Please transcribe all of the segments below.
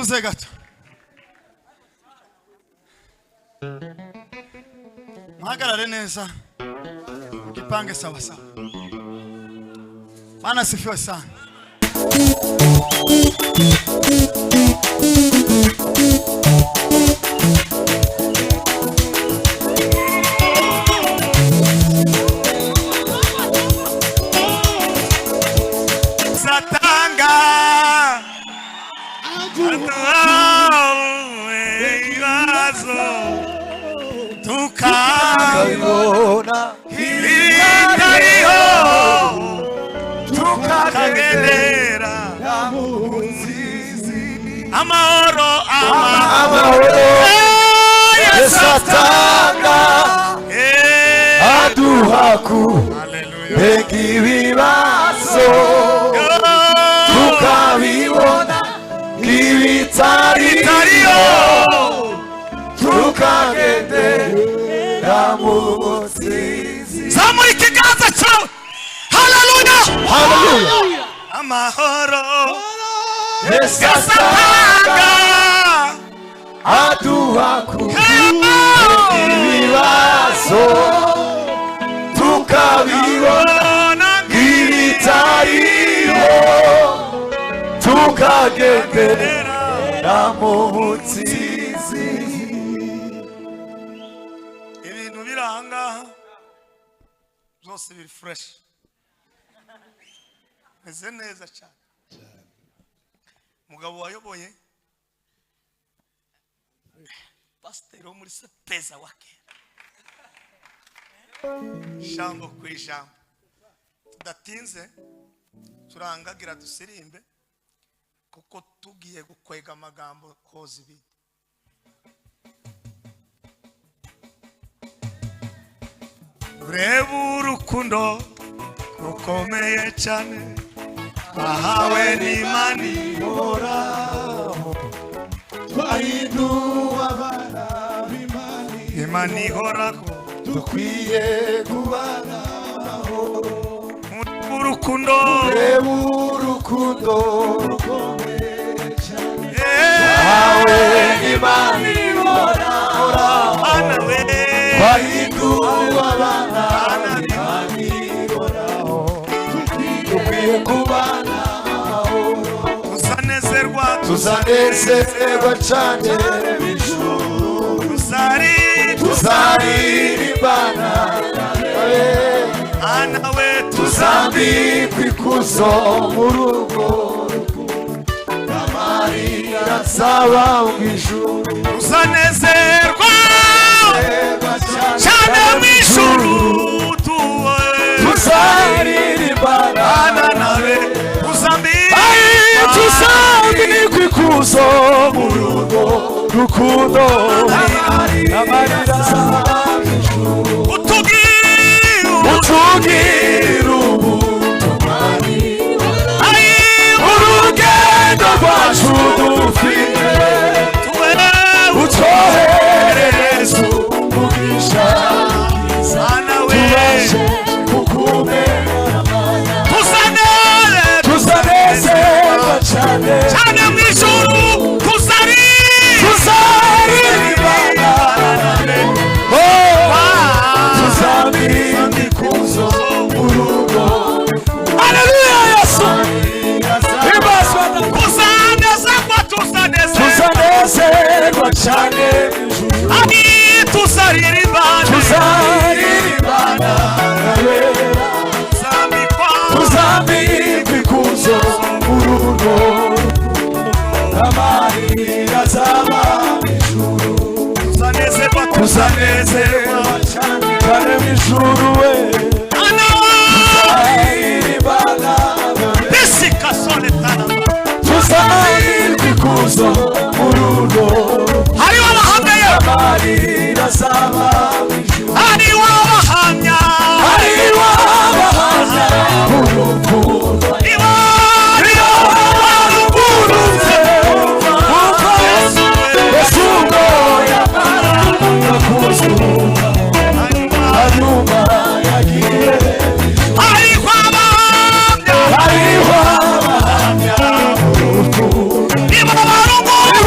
mutuze gato. Muhagarare neza. Gipange sawa sawa. Bwana sifiwe sana. Satanga tukabona ibitariho tukagendera amahoro Yesu atanga aduhaku ibibazo tukabibona ibitariho tukagendera mu butsinzi. Zamura ikiganza cyawe. Haleluya, haleluya. Amahoro Yesu atanga aduhaku ibibazo tukabibona ibitariho tukagendera mu butsinzi. Ibintu biranga byose biri fresh, meze neza cyane. Mugabo wayoboye pasiteri wo muri Sepeza wake jambo ku ijambo tudatinze turangagira dusirimbe kuko tugiye gukwega amagambo koza ibindi. Ureba urukundo rukomeye cyane ahawe n'Imana ihoraho, twahinduwe abana b'Imana, Imana ihoraho, dukwiye kubana amahoro. Urukundo ureba urukundo rukomeye cyane ahawe n'Imana ihoraho, twahinduwe abana b'Imana ihoraho, dukwiye kubana amahoro. Tuzanezerwa cyane bijuru, tuzaririmbana nawe, tuzambikwa ikuzo mu rugo, amarira azaba mu ijuru. Tuzanezerwa cyane mu ijuru, tuzaririmbana nawe, tuzambikwa ikuzo mu rugo, rukundo amarira azaba mu ijuru. Utugirira ubutumani, urugendo rwacu dufite, utwoherereza umugisha, tubashe kukumenya. Tuzanezerwa cyane mu ijuru, tuzaririmbana, tuzambikwa ikuzo mu rugo. Haleluya, Yesu tuzanezerwa cyane tuzaririmbana nawe, tuzambikwa ikuzo mu rugo, amarira azaba mu ijuru. Tuzanezerwa cyane mu ijuru we, tuzaririmbana nawe, tuzambikwa ikuzo mu rugo, amarira azaba mu ijuru. hariho abahamya urukundo Yesu ngo yamara kuzura, hanyuma yagiye. Hariho abahamya urukundo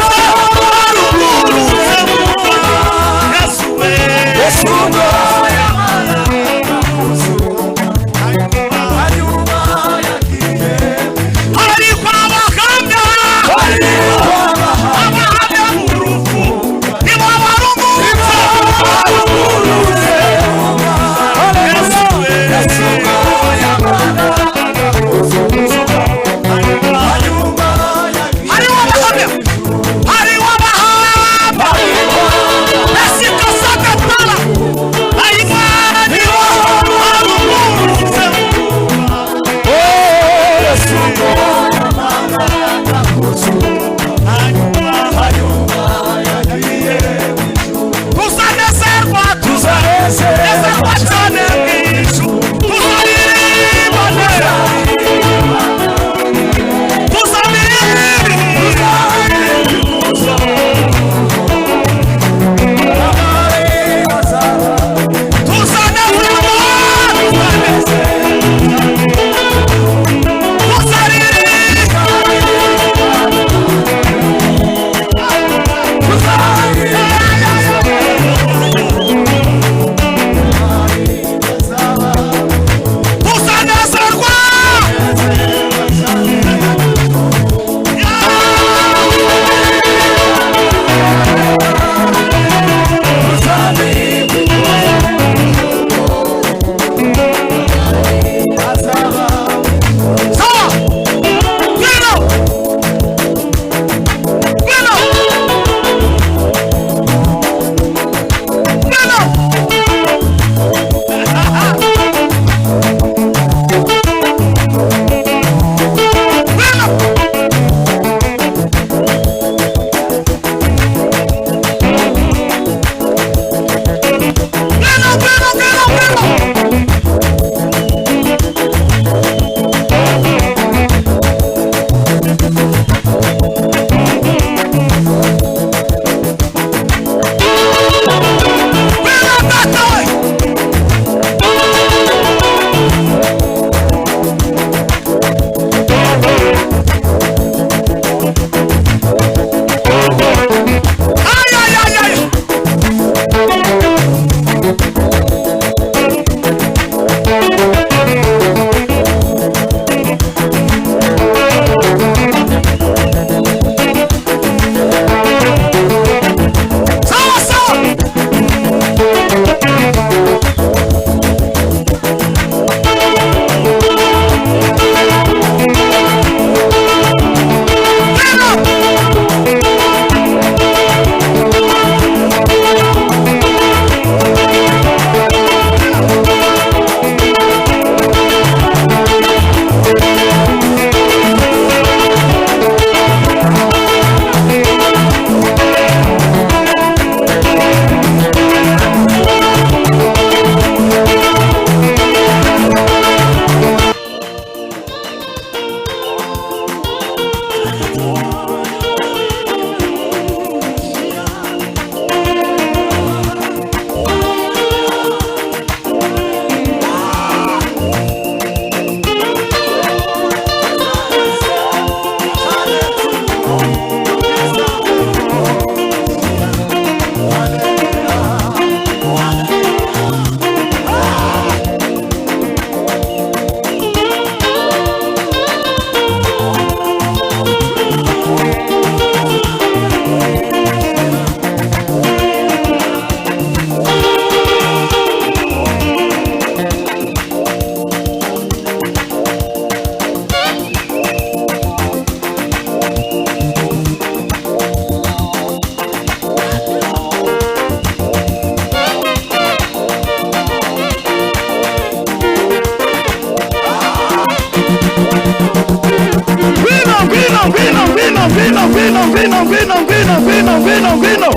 Vino.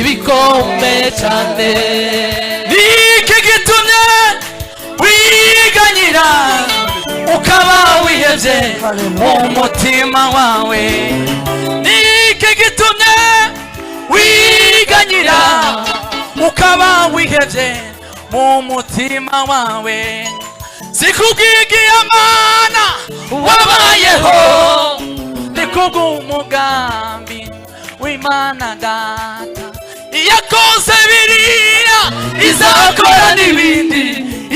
bikomeye cyane. Niki gitumye wiganyira ukaba wihebye mu mutima wawe? Niki gitumye wiganyira ukaba wihebye mu mutima wawe? Sikubwigiye Mana wabayeho, ni kubw'umugambi w'Imana Data. Iyakoze biriya izakora n'ibindi,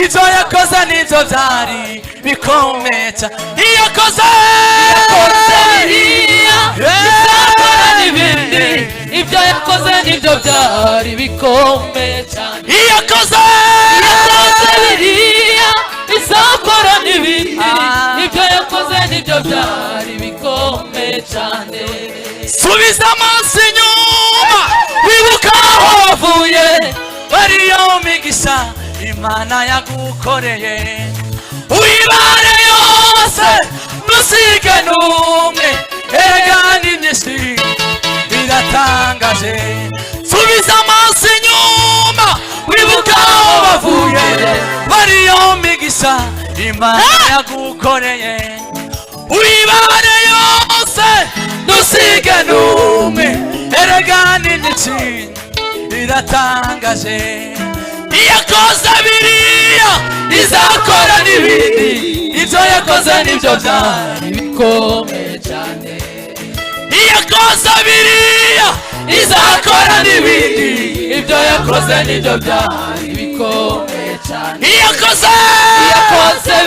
ibyo yakoze nibyo byari bikomeye cyane. Iyakoze biriya izakora n'ibindi, ibyo yakoze nibyo byari bikomeye cyane. Iyakoze biriya izakora n'ibindi, ibyo yakoze nibyo byari bikomeye cyane. Subiza amaso inyuma wibuka aho wavuye, bariyo migisha Imana yagukoreye. Uyibare yose ntusige n'umwe, erega ni myinshi biratangaje. Subiza amaso inyuma wibuka aho wavuye, bariyo migisha Imana yagukoreye. Uyibare yose ntusige n'umwe, erega ni myinshi biratangaje. Iyakoze biriya izakora n'ibindi, ibyo yakoze nibyo byari bikomeye cyane. Iyakoze biriya izakora n'ibindi, ibyo yakoze nibyo byari bikomeye cyane. Iyakoze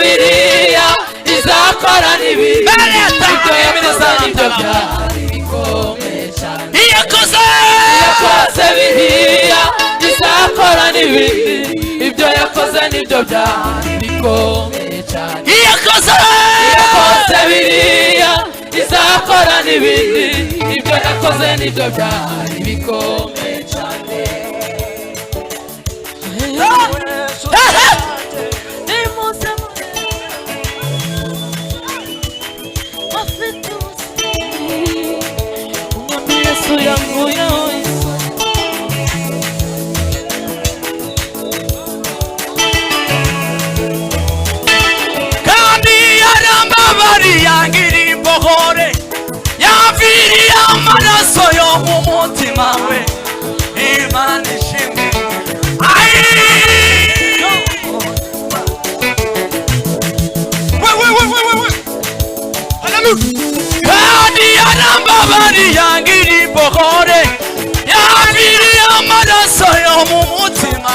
biriya izakora n'ibindi, ibyo yakoze nibyo byari bikomeye cyane. Iyakoze biriya izakora n'ibindi, ibyo yakoze nibyo byari bikomeye cyane. Iyakoze biriya izakora n'ibindi, ibyo yakoze nibyo byari bikomeye cyane. Yesu yanguye kandi yarambabariye angira imbohore, yamviriye amaraso yo mu mutima we. Imana ishimwe. Kandi yarambabariye angira imbohore, yamviriye amaraso yo mu mutima.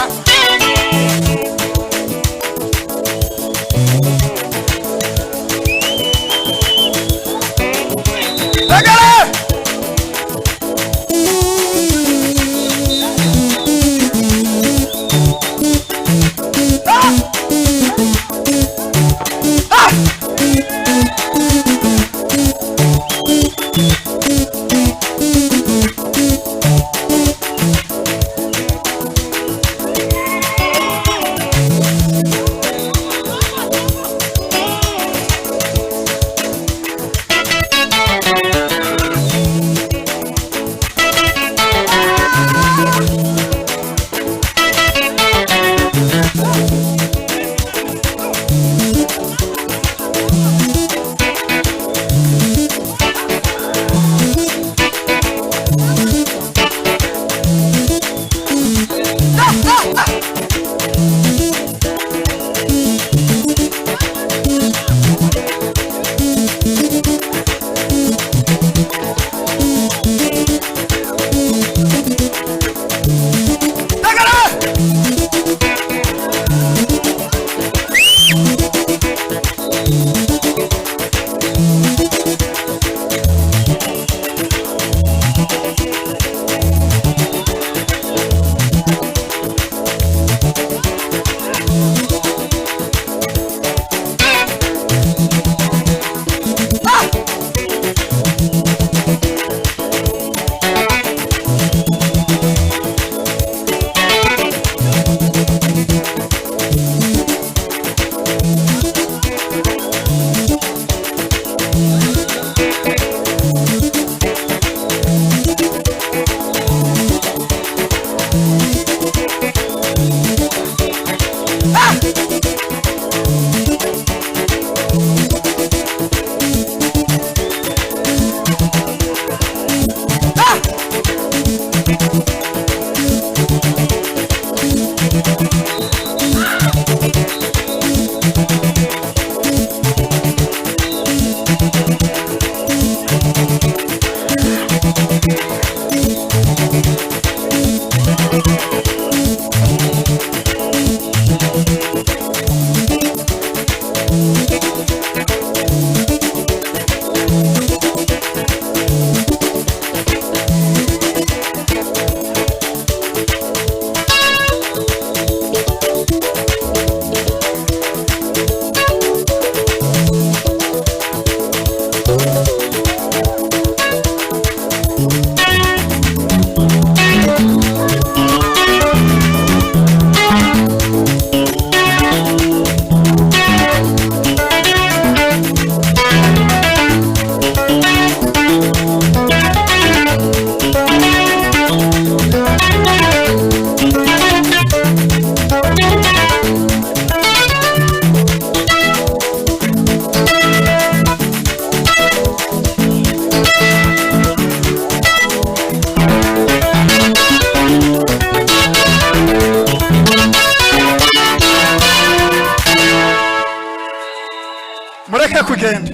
kugenda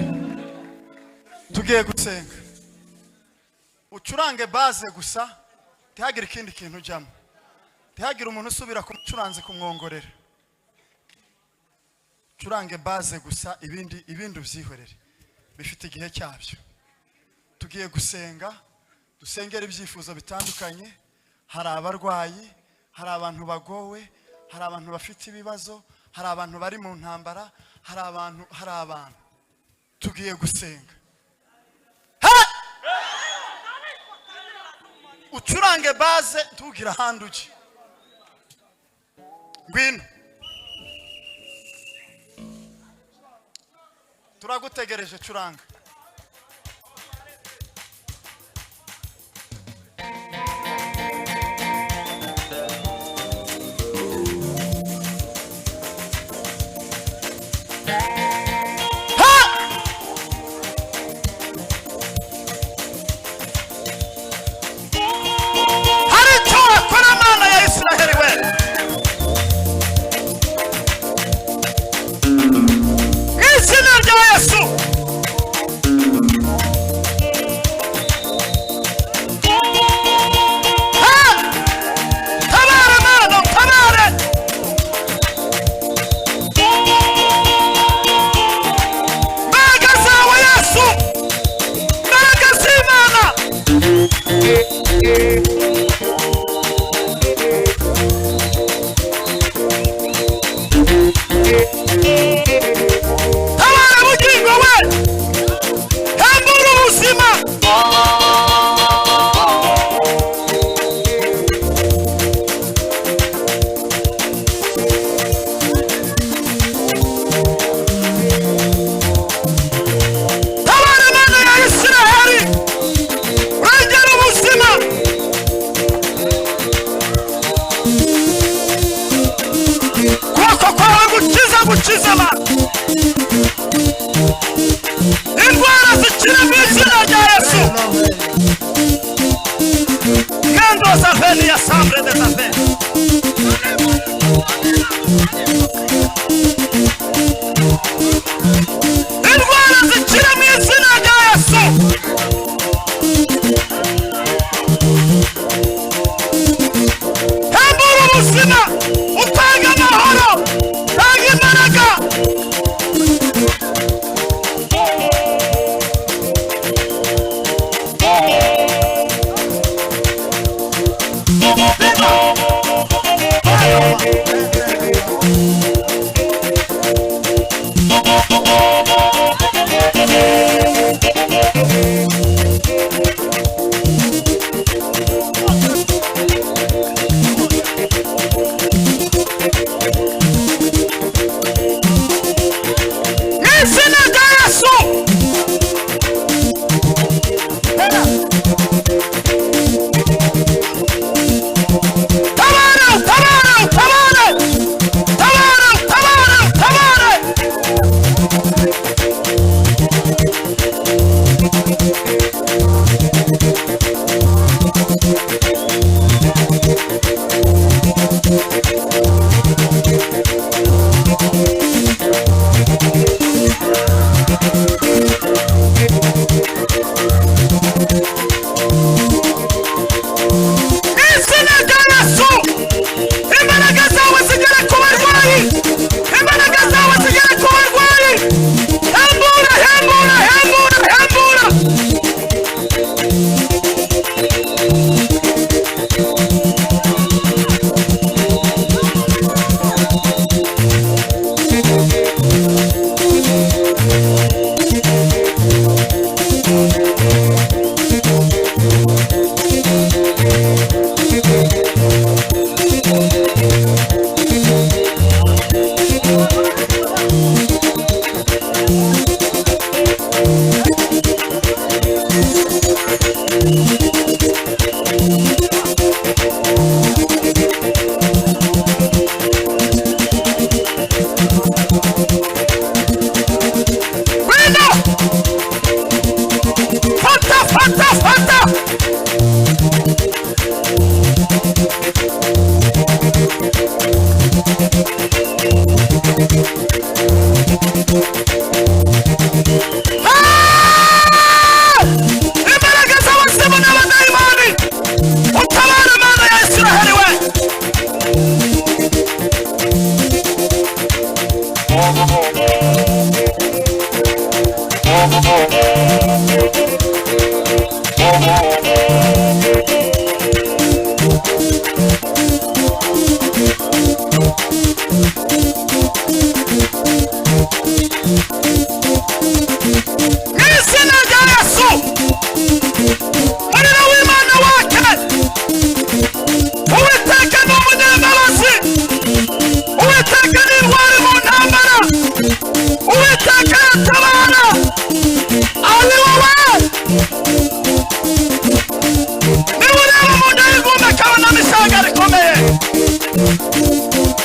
tugiye gusenga ucurange base gusa ntihagire ikindi kintu ujyamo ntihagire umuntu usubira kumucuranze kumwongorera curange base gusa ibindi ubyihorere bifite igihe cyabyo tugiye gusenga dusengera ibyifuzo bitandukanye hari abarwayi hari abantu bagowe hari abantu bafite ibibazo hari abantu bari mu ntambara hari abantu tugiye gusenga ucurange base tugira handi uki ngwino turagutegereje curanga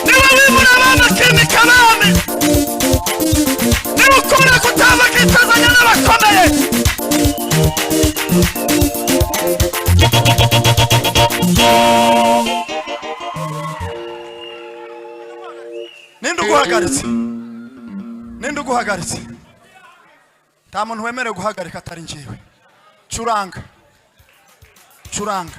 niwe wibura abana akimika abami, niwe ukora kutaza akitazanya n'abakomeye. Ninde uguhagaritse? Ninde uguhagaritse? Nta muntu wemerewe guhagarika atari njyewe. Curanga, curanga.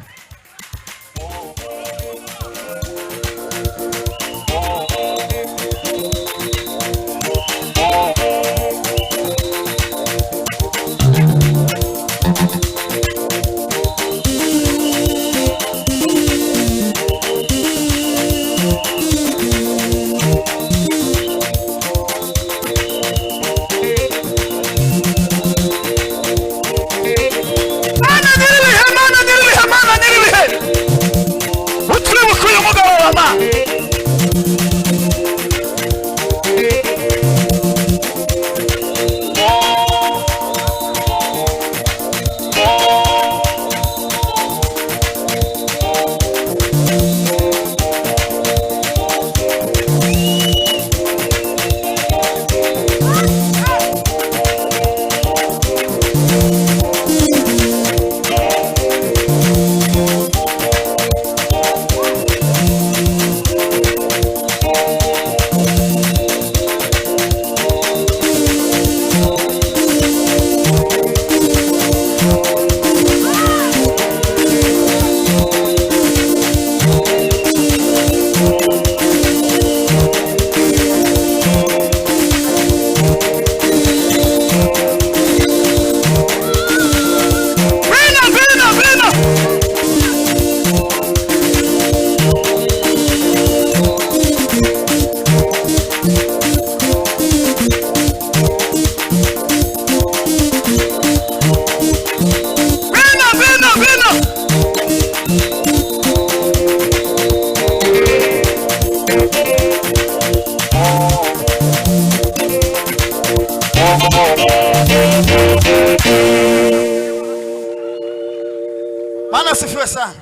Bwana asifiwe sana.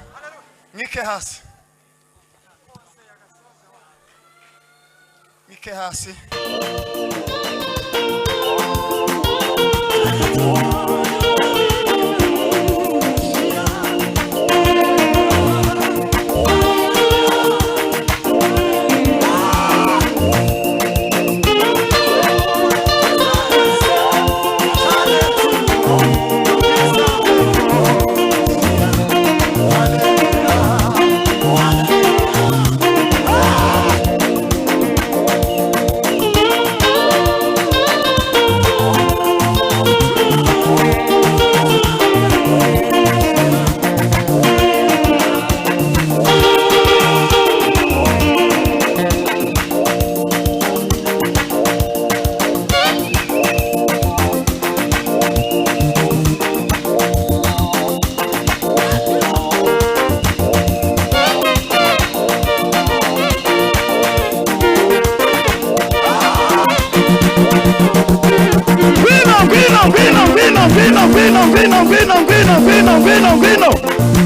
Nike hasi. Nike hasi. Vino.